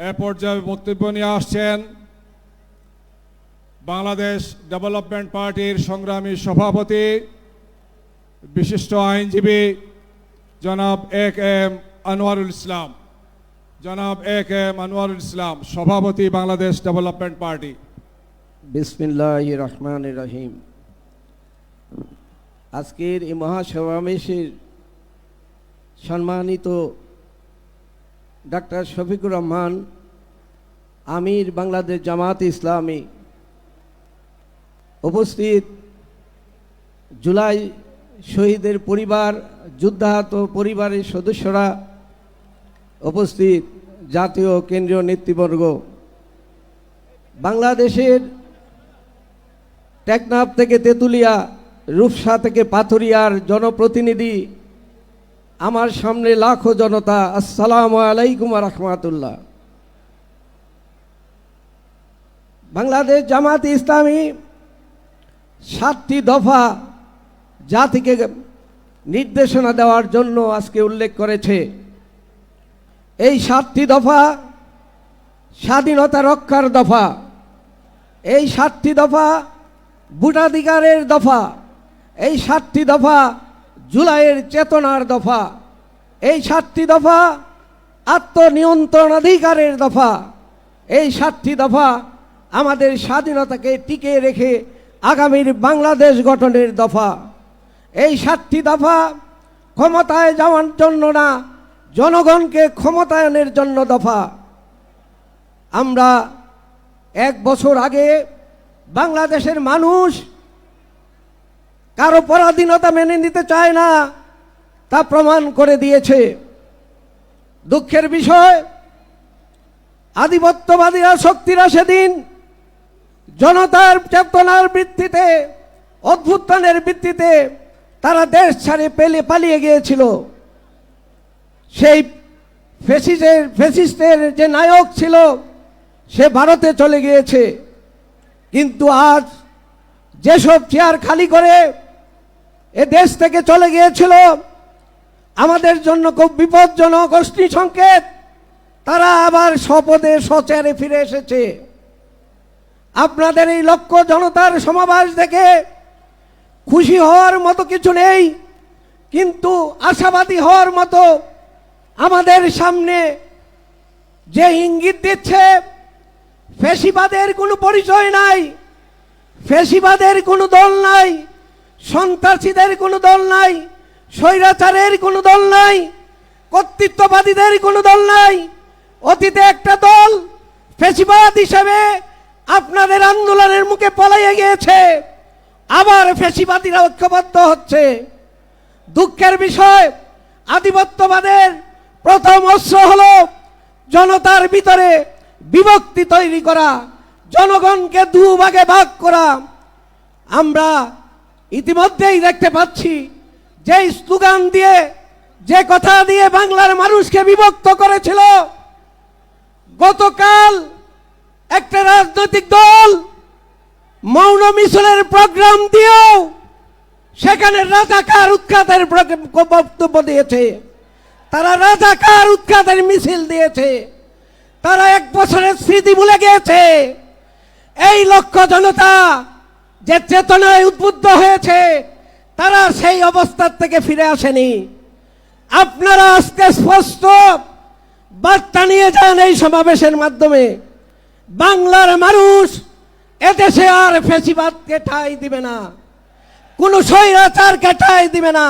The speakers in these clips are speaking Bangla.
এ পর্যায়ে বক্তব্য নিয়ে আসছেন বাংলাদেশ ডেভেলপমেন্ট পার্টির সংগ্রামী সভাপতি বিশিষ্ট আইনজীবী জনাব এ.কে.এম. আনোয়ারুল ইসলাম। জনাব এ.কে.এম. আনোয়ারুল ইসলাম, সভাপতি বাংলাদেশ ডেভেলপমেন্ট পার্টি। বিসমিল্লাহির রহমানির রহিম। আজকের এই মহাসমাবেশের সম্মানিত ডাক্তার শফিকুর রহমান, আমির বাংলাদেশ জামাত ইসলামী, উপস্থিত জুলাই শহীদের পরিবার, যুদ্ধাহত পরিবারের সদস্যরা, উপস্থিত জাতীয় কেন্দ্রীয় নেতৃবর্গ, বাংলাদেশের টেকনাফ থেকে তেঁতুলিয়া, রূপসা থেকে পাথুরিয়ার জনপ্রতিনিধি, আমার সামনে লাখো জনতা, আসসালামু আলাইকুম ওয়া রাহমাতুল্লাহ। বাংলাদেশ জামাত ইসলামী 7টি দফা জাতিকে নির্দেশনা দেওয়ার জন্য আজকে উল্লেখ করেছে। এই 7টি দফা স্বাধীনতা রক্ষার দফা, এই 7টি দফা ভোটাধিকারের দফা, এই 7টি দফা জুলাইয়ের চেতনার দফা, এই 7টি দফা আত্মনিয়ন্ত্রণাধিকারের দফা, এই 7টি দফা আমাদের স্বাধীনতাকে টিকিয়ে রেখে আগামীর বাংলাদেশ গঠনের দফা। এই 7টি দফা ক্ষমতায় যাওয়ার জন্য না, জনগণকে ক্ষমতায়নের জন্য দফা। আমরা 1 বছর আগে বাংলাদেশের মানুষ কারো পরাধীনতা মেনে নিতে চায় না, তা প্রমাণ করে দিয়েছে। দুঃখের বিষয়, আধিপত্যবাদীরা শক্তিরা সেদিন জনতার চেতনার ভিত্তিতে, অভ্যুত্থানের ভিত্তিতে তারা দেশ ছাড়ে পালিয়ে গিয়েছিল। সেই ফ্যাসিস্টের যে নায়ক ছিল সে ভারতে চলে গিয়েছে। কিন্তু আজ যেসব চেয়ার খালি করে এ দেশ থেকে চলে গিয়েছিল, আমাদের জন্য খুব বিপজ্জনক অগ্নি সংকেত, তারা আবার স্বপদে স্বচেয়ারে ফিরে এসেছে। আপনাদের এই লক্ষ জনতার সমাবেশ দেখে খুশি হওয়ার মতো কিছু নেই, কিন্তু আশাবাদী হওয়ার মতো আমাদের সামনে যে ইঙ্গিত দিচ্ছে, ফ্যাসিবাদের কোনো পরিচয় নাই, ফ্যাসিবাদের কোনো দল নাই, সন্ত্রাসীদের কোনো দল নাই, স্বৈরাচারের কোনো দল নাই, কর্তৃত্ববাদীদের কোনো দল নাই। অতীতে একটা দল ফ্যাসিবাদ হিসেবে আপনাদের আন্দোলনের মুখে পলাইয়ে গিয়েছে, আবার ফ্যাসিবাদীরা ঐক্যবদ্ধ হচ্ছে। দুঃখের বিষয়, আধিপত্যবাদের প্রথম অস্ত্র হলো জনতার ভিতরে বিভক্তি তৈরি করা, জনগণকে দুভাগে ভাগ করা। আমরা ইতিমধ্যেই দেখতে পাচ্ছি, যেই স্লোগান দিয়ে, যে কথা দিয়ে বাংলার মানুষকে বিভক্ত করেছিল, গতকাল একটা রাজনৈতিক দল মৌন মিছিলের প্রোগ্রাম দিয়েও সেখানে রাজাকার উৎখাতের বক্তব্য দিয়েছে। তারা রাজাকার উৎখাতের মিছিল দিয়েছে, তারা 1 বছরের স্মৃতি ভুলে গিয়েছে। এই লক্ষ জনতা যে চেতনায় উদ্বুদ্ধ হয়েছে, তারা সেই অবস্থার থেকে ফিরে আসেনি। আপনারা আজকে স্পষ্ট বার্তা নিয়ে যান এই সমাবেশের মাধ্যমে, বাংলার মানুষ এদেশে আর ফ্যাসিবাদকে ঠাঁই দিবে না, কোনো স্বৈরাচারকে ঠাঁই দিবে না,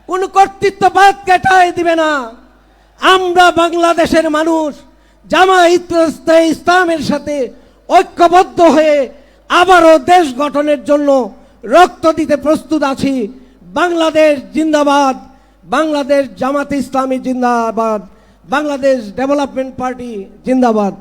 কোনো কর্তৃত্ববাদকে ঠাঁই দিবে না। আমরা বাংলাদেশের মানুষ জামায়াত ইসলামের সাথে ঐক্যবদ্ধ হয়ে আবারও দেশ গঠনের জন্য রক্ত দিতে প্রস্তুত আছি। বাংলাদেশ জিন্দাবাদ, বাংলাদেশ জামাত ইসলামী জিন্দাবাদ, বাংলাদেশ ডেভেলপমেন্ট পার্টি জিন্দাবাদ।